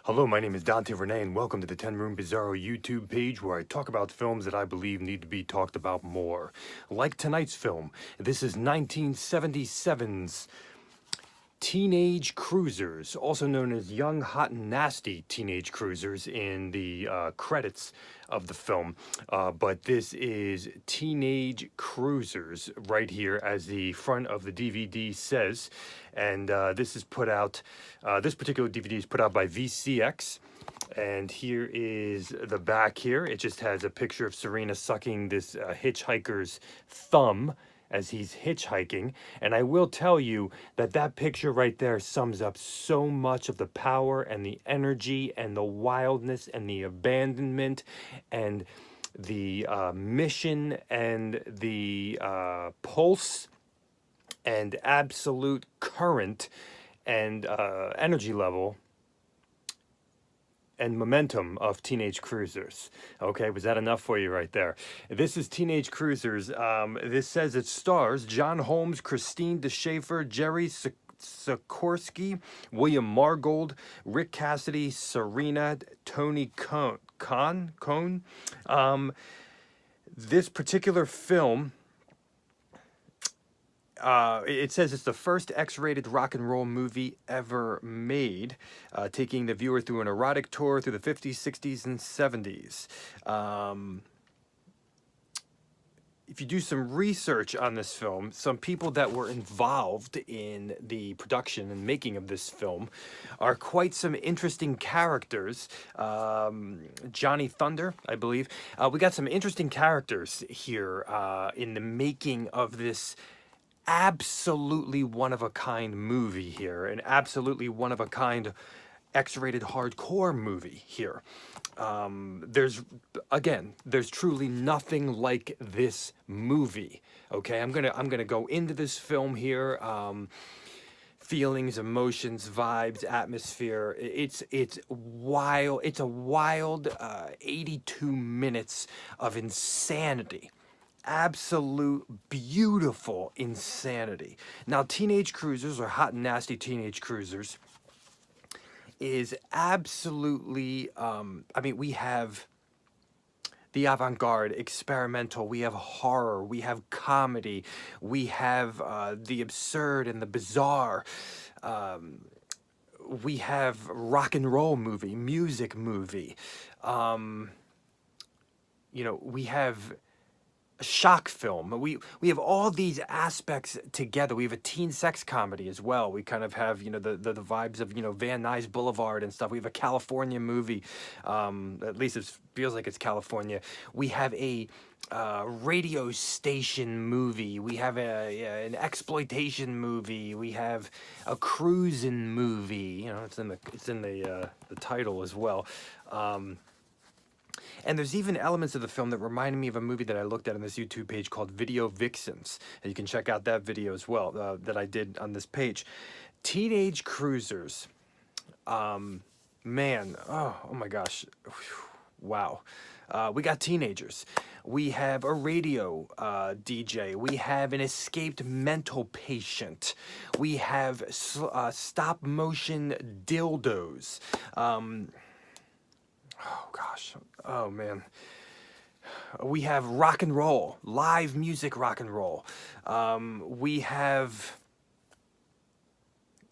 Hello, my name is Dante Renee, and welcome to the 10 Room Bizarro YouTube page where I talk about films that I believe need to be talked about more. Like tonight's film, this is 1977's Teenage Cruisers, also known as Young, Hot, and Nasty Teenage Cruisers in the credits of the film. But this is Teenage Cruisers right here, as the front of the DVD says. And this is put out, this particular DVD is put out by VCX. And here is the back here. It just has a picture of Serena sucking this hitchhiker's thumb as he's hitchhiking. And I will tell you that that picture right there sums up so much of the power and the energy and the wildness and the abandonment and the mission and the pulse and absolute current and energy level and momentum of Teenage Cruisers. Okay, was that enough for you right there? This is Teenage Cruisers. This says it stars John Holmes, Christine DeSchaefer, Jerry Sikorsky, William Margold, Rick Cassidy, Serena, Tony Cohn. This particular film, it says it's the first X-rated rock and roll movie ever made, taking the viewer through an erotic tour through the 50s, 60s, and 70s. If you do some research on this film, some people that were involved in the production and making of this film are quite some interesting characters. Johnny Thunder, I believe. We got some interesting characters here in the making of this absolutely one-of-a-kind movie here, an absolutely one-of-a-kind X-rated hardcore movie here. There's truly nothing like this movie. Okay, I'm gonna go into this film here. Feelings, emotions, vibes, atmosphere. It's wild. It's a wild 82 minutes of insanity. Absolute beautiful insanity. Now, Teenage Cruisers, or Hot and Nasty Teenage Cruisers, is absolutely, we have the avant-garde, experimental, we have horror, we have comedy, we have the absurd and the bizarre, we have rock and roll movie, music movie, we have a shock film. We have all these aspects together. We have a teen sex comedy as well. We kind of have, the vibes of, Van Nuys Boulevard and stuff. We have a California movie. At least it feels like it's California. We have a radio station movie. We have an exploitation movie. We have a cruising movie. It's in the title as well. And there's even elements of the film that reminded me of a movie that I looked at on this YouTube page called Video Vixens. And you can check out that video as well that I did on this page. Teenage Cruisers. Man, oh my gosh. Wow. We got teenagers. We have a radio DJ. We have an escaped mental patient. We have stop motion dildos. Oh gosh, oh man. We have rock and roll, live music rock and roll. We have,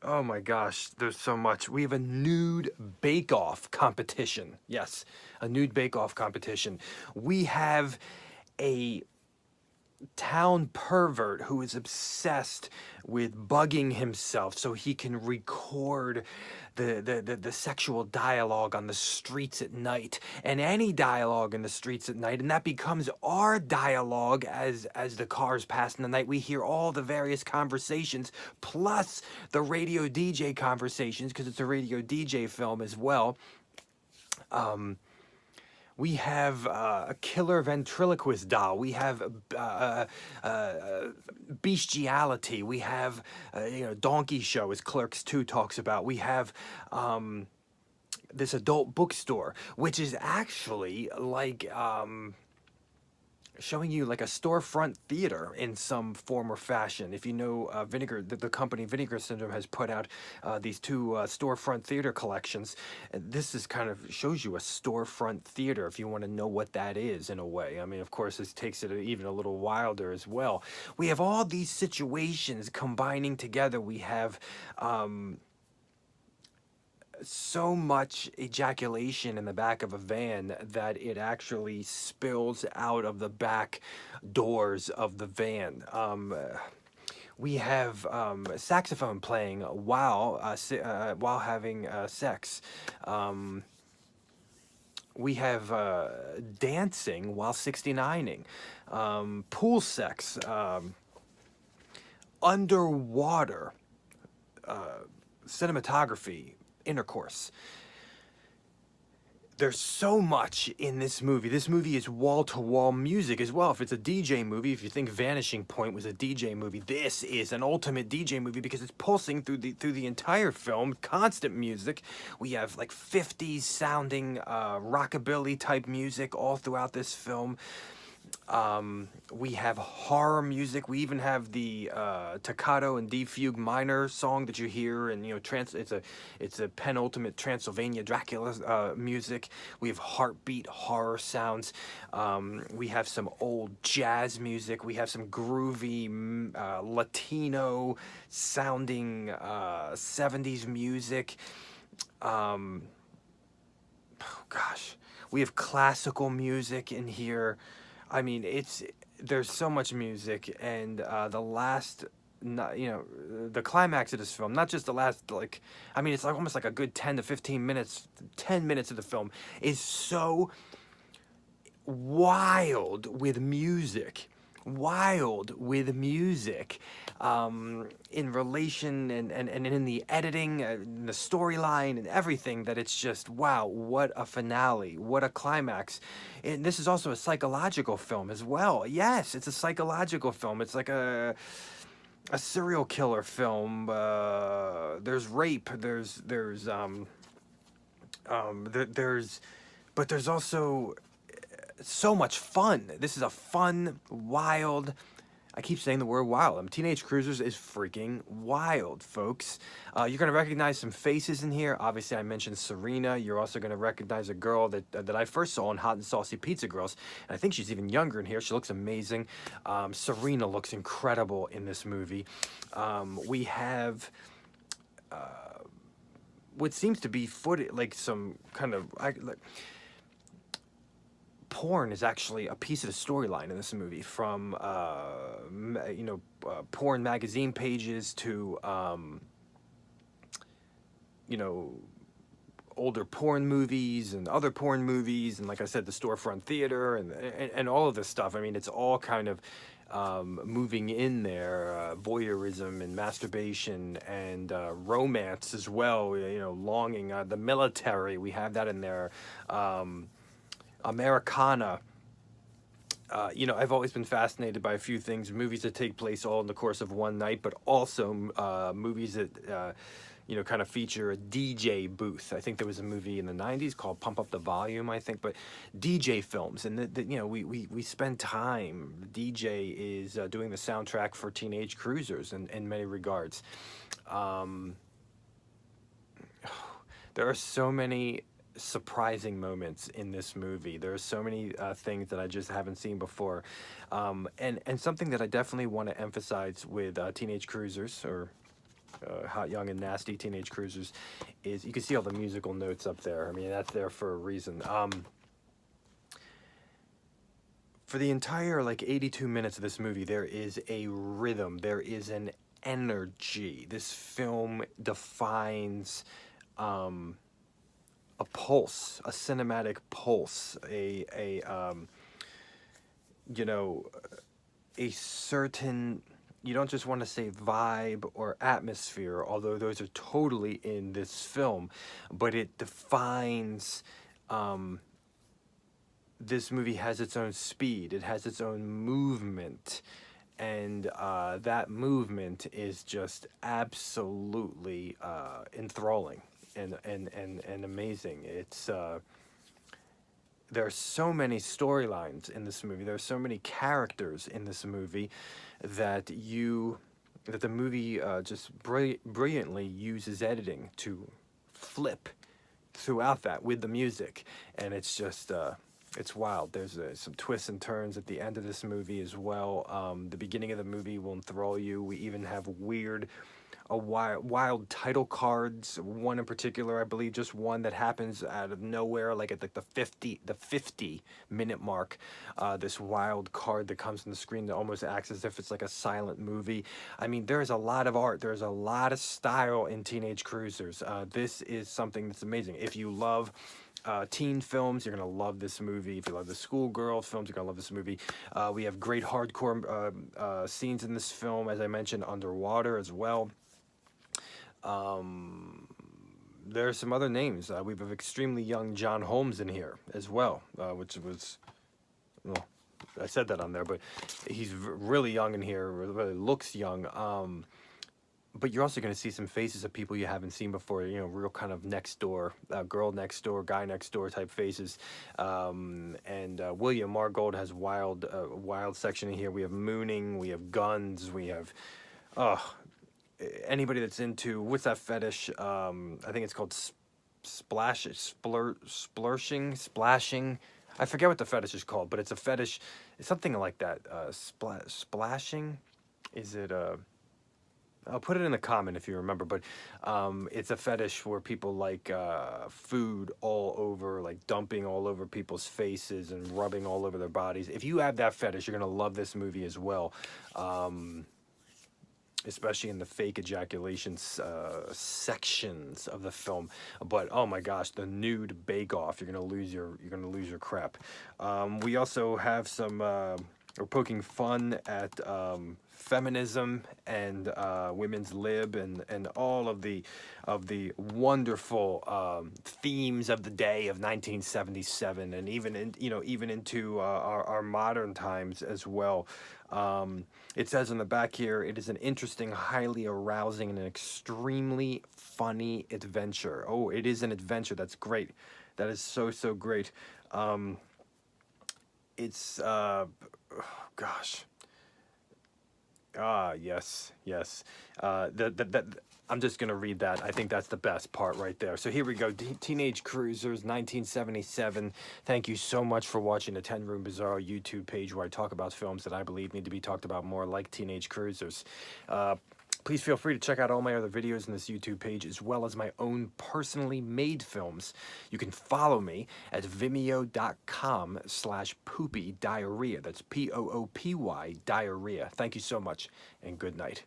oh my gosh, there's so much. We have a nude bake-off competition. Yes, a nude bake-off competition. We have a town pervert who is obsessed with bugging himself so he can record the sexual dialogue on the streets at night, and any dialogue in the streets at night, and that becomes our dialogue as the cars pass in the night. We hear all the various conversations plus the radio DJ conversations, because it's a radio DJ film as well. We have a killer ventriloquist doll. We have bestiality. We have donkey show, as Clerks 2 talks about. We have this adult bookstore, which is actually like showing you like a storefront theater in some form or fashion. If you know Vinegar, the company Vinegar Syndrome has put out these two storefront theater collections. And this is kind of shows you a storefront theater if you want to know what that is in a way. I mean, of course, this takes it even a little wilder as well. We have all these situations combining together. We have so much ejaculation in the back of a van that it actually spills out of the back doors of the van. We have saxophone playing while having sex. We have dancing while 69ing, pool sex, underwater cinematography, intercourse. There's so much in this movie. This movie is wall-to-wall music as well. If it's a DJ movie, if you think Vanishing Point was a DJ movie, this is an ultimate DJ movie because it's pulsing through the entire film. Constant music. We have like 50s sounding rockabilly type music all throughout this film. We have horror music. We even have the Toccato and D fugue minor song that you hear, and it's a penultimate Transylvania Dracula music. We have heartbeat horror sounds. We have some old jazz music. We have some groovy Latino sounding 70s music. Oh gosh, we have classical music in here. I mean, there's so much music, and the climax of this film, not just the last, like, I mean, it's like almost like a good 10 to 15 minutes, 10 minutes of the film is so wild with music. Wild with music, in relation and in the editing, in the storyline and everything, that it's just, wow, what a finale, what a climax. And this is also a psychological film as well. Yes, it's a psychological film. It's like a serial killer film. There's rape, but there's also so much fun. This is a fun, wild. I keep saying the word wild. Teenage Cruisers is freaking wild, folks. You're gonna recognize some faces in here. Obviously, I mentioned Serena. You're also gonna recognize a girl that I first saw in Hot and Saucy Pizza Girls, and I think she's even younger in here. She looks amazing. Serena looks incredible in this movie. We have what seems to be footage, like some kind of porn is actually a piece of the storyline in this movie, from porn magazine pages to older porn movies and other porn movies, and like I said, the storefront theater and all of this stuff. I mean, it's all kind of moving in there, voyeurism and masturbation and romance as well. Longing, the military. We have that in there. Americana. I've always been fascinated by a few things, movies that take place all in the course of one night, but also movies that, kind of feature a DJ booth. I think there was a movie in the 90s called Pump Up the Volume, I think, but DJ films. And, we spend time. DJ is doing the soundtrack for Teenage Cruisers in many regards. There are so many surprising moments in this movie. There are so many things that I just haven't seen before, and something that I definitely want to emphasize with Teenage Cruisers, or Hot, Young, and Nasty Teenage Cruisers, is you can see all the musical notes up there. I mean, that's there for a reason. For the entire 82 minutes of this movie, there is a rhythm, there is an energy. This film defines a pulse, a cinematic pulse, a certain, you don't just want to say vibe or atmosphere, although those are totally in this film, but it defines, this movie has its own speed, it has its own movement, and that movement is just absolutely enthralling and amazing. It's there are so many storylines in this movie. There are so many characters in this movie that the movie just brilliantly uses editing to flip throughout that with the music, and it's just it's wild. There's some twists and turns at the end of this movie as well. The beginning of the movie will enthrall you. We even have wild title cards. One in particular, I believe, just one that happens out of nowhere, like at the 50-minute mark. This wild card that comes on the screen that almost acts as if it's like a silent movie. I mean, there's a lot of art. There's a lot of style in Teenage Cruisers. This is something that's amazing. If you love teen films, you're gonna love this movie. If you love the schoolgirl films, you're gonna love this movie. We have great hardcore scenes in this film, as I mentioned, underwater as well. There are some other names. We have extremely young John Holmes in here as well, which was, well, I said that on there, but he's really young in here, really looks young. But you're also going to see some faces of people you haven't seen before, you know, real kind of next door, girl next door, guy next door type faces. And William Margold has wild section in here. We have mooning, we have guns, we have, anybody that's into, what's that fetish? I think it's called splashing. I forget what the fetish is called, but it's a fetish. It's something like that. Splashing. Is it I'll put it in the comment if you remember, but it's a fetish where people like food all over, like dumping all over people's faces and rubbing all over their bodies. If you have that fetish, you're gonna love this movie as well. Especially in the fake ejaculation sections of the film. But oh my gosh, the nude bake-off, you're gonna lose your crap. We also have some we're poking fun at feminism and women's lib and all of the wonderful themes of the day of 1977, and even into our modern times as well. It says on the back here, it is an interesting, highly arousing, and an extremely funny adventure. Oh, it is an adventure. That's great. That is so great. It's gosh. Yes. I'm just gonna read that. I think that's the best part right there. So here we go. Teenage Cruisers, 1977. Thank you so much for watching the 10 Room Bizarro YouTube page, where I talk about films that I believe need to be talked about more, like Teenage Cruisers. Please feel free to check out all my other videos in this YouTube page, as well as my own personally made films. You can follow me at vimeo.com/poopy diarrhea. That's POOPY diarrhea. Thank you so much, and good night.